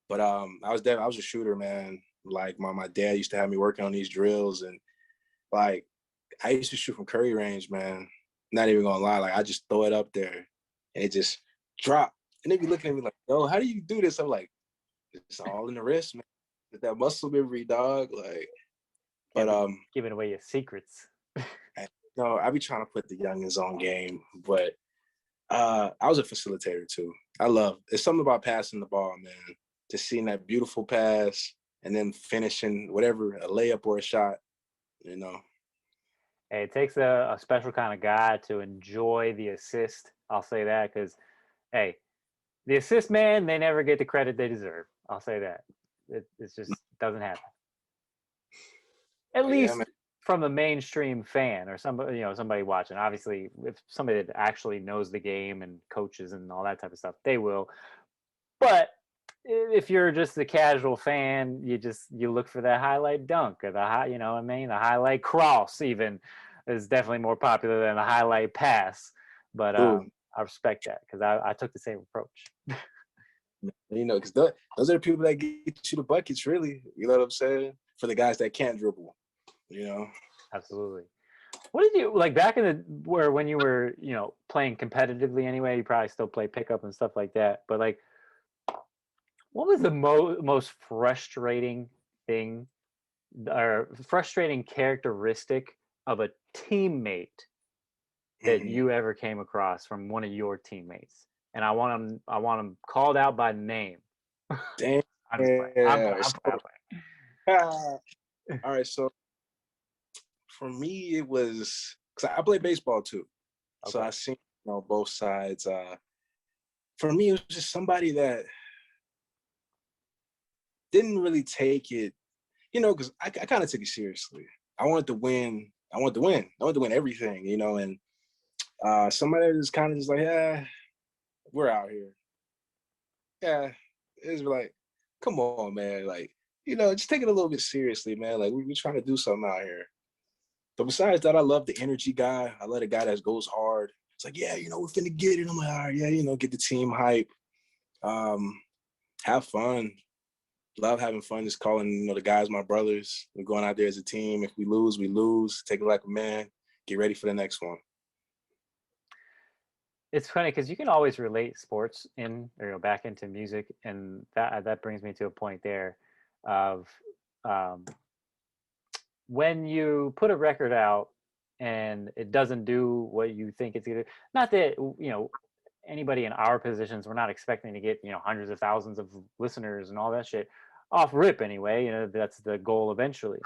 S2: but I was a shooter, man. Like my dad used to have me working on these drills, and like I used to shoot from Curry range, man. Not even gonna lie, like I just throw it up there, and it just drop. And they be looking at me like, "Yo, how do you do this?" I'm like, "It's all in the wrist, man. With that muscle memory, dog." Like, but
S1: Can't be giving away your secrets.
S2: no, I be trying to put the youngins on game, but I was a facilitator too. It's something about passing the ball, man. Just seeing that beautiful pass and then finishing whatever, a layup or a shot, you know.
S1: Hey, it takes a special kind of guy to enjoy the assist. I'll say that because, hey, the assist man, they never get the credit they deserve. I'll say that. It's just doesn't happen. At
S2: But yeah, man.
S1: least from the mainstream fan or somebody, somebody watching. Obviously, if somebody that actually knows the game and coaches and all that type of stuff, they will. But if you're just the casual fan, you look for that highlight dunk or the high, you know what I mean? The highlight cross even is definitely more popular than the highlight pass. But
S2: True.
S1: I respect that because I took the same approach.
S2: Because those are the people that get you the buckets, really. You know what I'm saying? For the guys that can't dribble, you know.
S1: Absolutely. What did you like back in the where when you were, playing competitively anyway? You probably still play pickup and stuff like that. But like, what was the most frustrating thing or frustrating characteristic of a teammate that
S2: Mm-hmm.
S1: you ever came across from one of your teammates? And I want them called out by name.
S2: Damn.
S1: I'm just playing. I'm playing. I'm playing. I'm
S2: All right. So for me, it was because I play baseball too. So
S1: Okay.
S2: I seen both sides. For me, it was just somebody that didn't really take it, because I kind of took it seriously. I wanted to win. I wanted to win. I wanted to win everything, and somebody was kind of just like, yeah, we're out here. Yeah, it's like, come on, man. Like, just take it a little bit seriously, man. Like, we're trying to do something out here. But besides that, I love the energy guy. I love a guy that goes hard. It's like, yeah, we're finna get it. I'm like, all right, yeah, get the team hype. Have fun. Love having fun. Just calling, the guys my brothers. We're going out there as a team. If we lose, we lose. Take it like a man. Get ready for the next one.
S1: It's funny because you can always relate sports in or back into music, and that brings me to a point there of um, when you put a record out and it doesn't do what you think it's gonna do. Not that anybody in our positions, we're not expecting to get hundreds of thousands of listeners and all that shit off rip anyway. That's the goal eventually.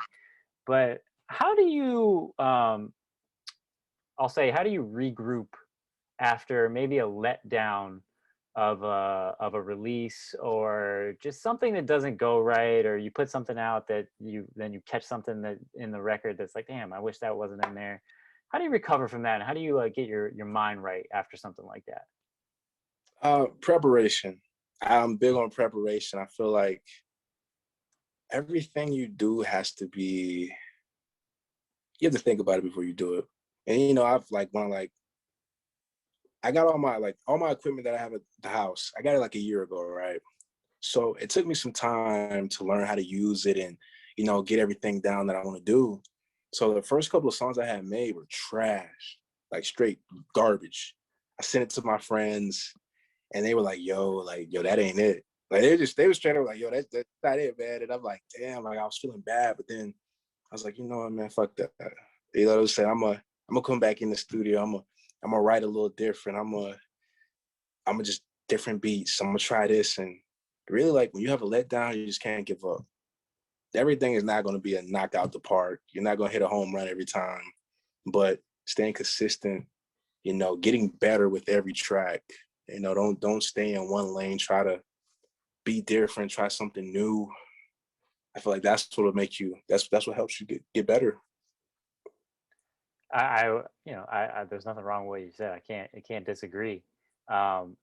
S1: But how do you I'll say, how do you regroup after maybe a letdown of a release, or just something that doesn't go right, or you put something out that you catch something that in the record that's like, damn, I wish that wasn't in there. How do you recover from that, and how do you get your mind right after something like that?
S2: Preparation. I'm big on preparation. I feel like everything you do has to be, you have to think about it before you do it. And I've I got all my equipment that I have at the house. I got it like a year ago, right? So it took me some time to learn how to use it and, get everything down that I want to do. So the first couple of songs I had made were trash, like straight garbage. I sent it to my friends and they were like, yo, that ain't it. Like they were straight up like, yo, that's not it, man. And I'm like, damn, like I was feeling bad. But then I was like, you know what, man, fuck that. What I'm saying? I'm gonna come back in the studio. I'm gonna write a little different. I'm gonna just different beats. I'm gonna try this. And really, like, when you have a letdown, you just can't give up. Everything is not gonna be a knock out the park. You're not gonna hit a home run every time, but staying consistent, getting better with every track. Don't stay in one lane. Try to be different. Try something new. I feel like that's what'll make you. That's what helps you get better.
S1: I there's nothing wrong with what you said. I can't disagree. Um,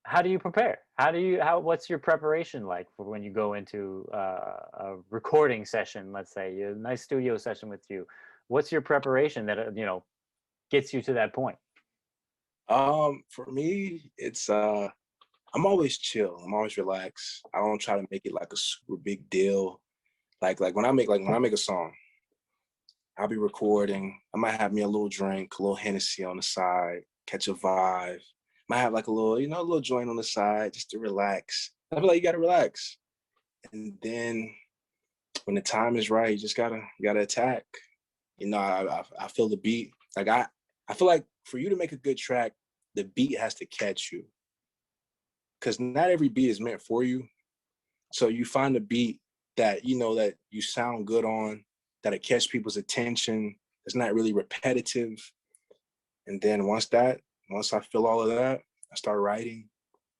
S1: how do you prepare? What's your preparation like for when you go into a recording session? Let's say a nice studio session with you. What's your preparation that gets you to that point?
S2: For me, it's I'm always chill. I'm always relaxed. I don't try to make it like a super big deal. Like when I make a song, I'll be recording. I might have me a little drink, a little Hennessy on the side, catch a vibe. Might have like a little, a little joint on the side just to relax. I feel like you gotta relax. And then when the time is right, you gotta attack. I feel the beat. Like I feel like for you to make a good track, the beat has to catch you. Cause not every beat is meant for you. So you find a beat that that you sound good on, that'll catch people's attention. It's not really repetitive. And then once I feel all of that, I start writing.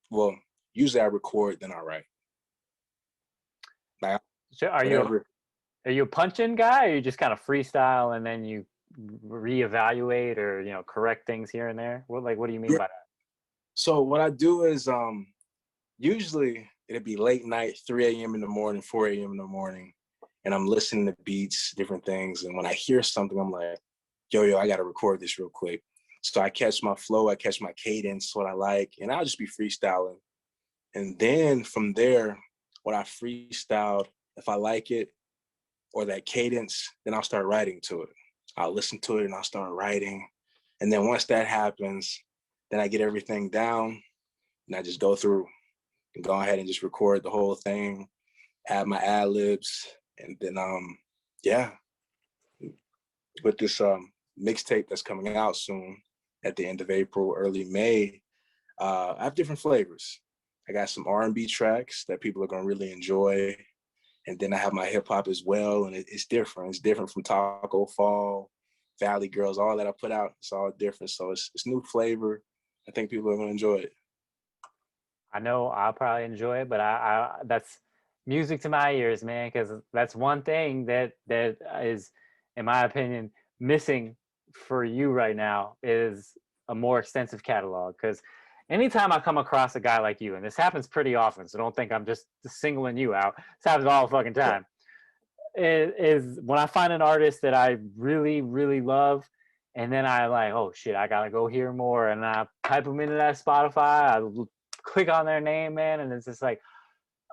S2: Well, usually I record, then I write. Like
S1: So
S2: whatever.
S1: are you a punch-in guy, or you just kind of freestyle and then you reevaluate or correct things here and there? What do you mean
S2: Yeah.
S1: by that?
S2: So what I do is usually it'd be late night, 3 a.m. in the morning, 4 a.m. in the morning, and I'm listening to beats, different things. And when I hear something, I'm like, yo, I gotta record this real quick. So I catch my flow, I catch my cadence, what I like, and I'll just be freestyling. And then from there, what I freestyled, if I like it or that cadence, then I'll start writing to it. I'll listen to it and I'll start writing. And then once that happens, then I get everything down and I just go through and go ahead and just record the whole thing, add my ad libs, and then yeah, with this mixtape that's coming out soon at the end of April, early May, I have different flavors. I got some R&B tracks that people are gonna really enjoy, and then I have my hip hop as well, and it's different. It's different from Taco Fall, Valley Girls, all that I put out. It's all different, so it's new flavor. I think people are gonna enjoy it.
S1: I know I'll probably enjoy it, but I that's music to my ears, man, because that's one thing that is, in my opinion, missing for you right now is a more extensive catalog. Because anytime I come across a guy like you, and this happens pretty often, so don't think I'm just singling you out. This happens all the fucking time. Is when I find an artist that I really, really love, and then I like, oh shit, I gotta go hear more, and I type them into that Spotify. Click on their name, man, and it's just like,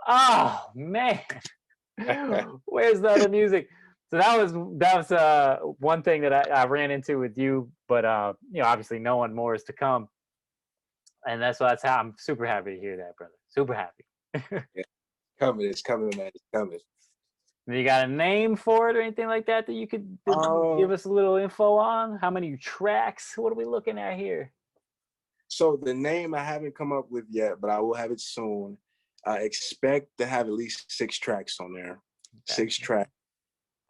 S1: oh man, where's the other music? So that was one thing that I ran into with you, but obviously no one more is to come, and that's how I'm super happy to hear that, brother. Super happy.
S2: Yeah, coming, it's coming, man, it's coming.
S1: You got a name for it or anything like that that you could give
S2: Um,
S1: us a little info on? How many tracks? What are we looking at here?
S2: so the name I haven't come up with yet, but I will have it soon. I expect to have at least 6 tracks on there.
S1: Okay.
S2: 6 tracks,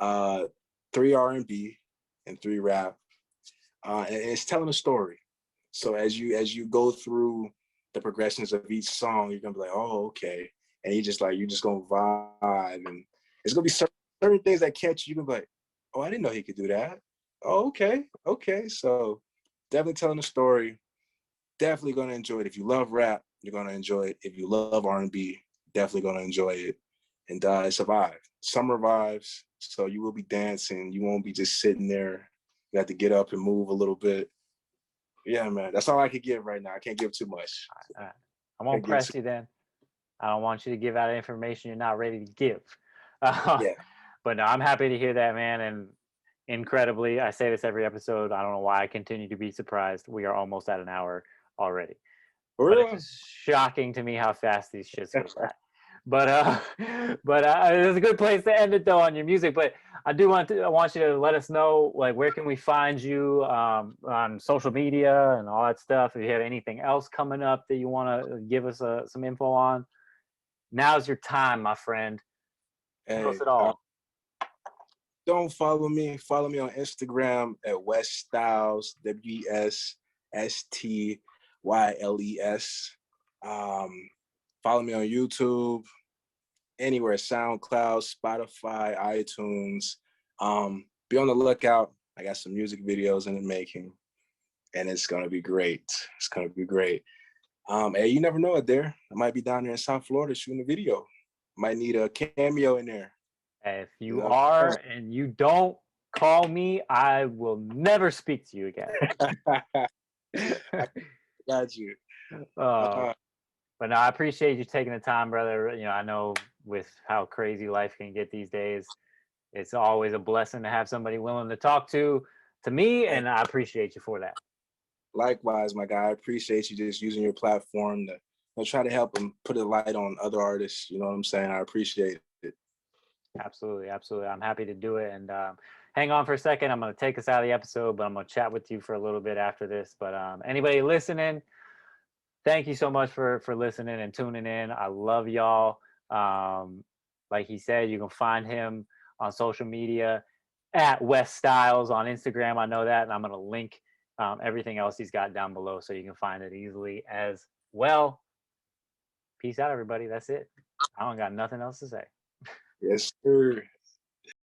S2: uh, 3 R&B and 3 rap, and it's telling a story. So as you go through the progressions of each song, you're gonna be like, oh, okay, and you're just gonna vibe, and it's gonna be certain things that catch you. You're gonna be like, oh, I didn't know he could do that. Oh, okay, okay. So definitely telling a story. Definitely gonna enjoy it. If you love rap, you're gonna enjoy it. If you love R&B, definitely gonna enjoy it. And it's a vibe. Summer vibes. So you will be dancing. You won't be just sitting there. You have to get up and move a little bit. Yeah, man. That's all I could give right now. I can't give too much.
S1: All right. I won't
S2: Can't give
S1: press
S2: too.
S1: you then. I don't want you to give out information you're not ready to give. Uh,
S2: Yeah.
S1: but no, I'm happy to hear that, man. And incredibly, I say this every episode. I don't know why I continue to be surprised. We are almost at an hour already.
S2: For
S1: But it's
S2: real.
S1: just shocking to me how fast these shits go by. But it's a good place to end it though on your music. But I want you to let us know, like, where can we find you on social media and all that stuff. If you have anything else coming up that you want to give us some info on, now's your time, my friend. Tell us
S2: Hey,
S1: it all.
S2: don't follow me. Follow me on Instagram at Wesstyles, WSTYLES. Um, Follow me on YouTube, anywhere, SoundCloud, Spotify, iTunes. Be on the lookout. I got some music videos in the making, and it's gonna be great. It's gonna be great. Hey, you never know it there. I might be down there in South Florida shooting a video. Might need a cameo in there.
S1: If
S2: You
S1: you
S2: know
S1: are
S2: what
S1: and you don't call me, I will never speak to you again.
S2: I'm saying? I got you.
S1: uh,
S2: Uh,
S1: but no, I appreciate you taking the time, brother. I know with how crazy life can get these days, it's always a blessing to have somebody willing to talk to me,
S2: hey,
S1: and I appreciate you for that.
S2: likewise, my guy. I appreciate you just using your platform to try to help them put a light on other artists. You know what I'm saying? I appreciate it.
S1: Absolutely, absolutely. I'm happy to do it. And hang on for a second. I'm going to take us out of the episode, but I'm going to chat with you for a little bit after this. But anybody listening, thank you so much for listening and tuning in. I love y'all. Like he said, you can find him on social media at Wesstyles on Instagram. I know that, and I'm going to link everything else he's got down below so you can find it easily as well. Peace out, everybody. That's it. I don't got nothing else to say.
S2: Yes, sir.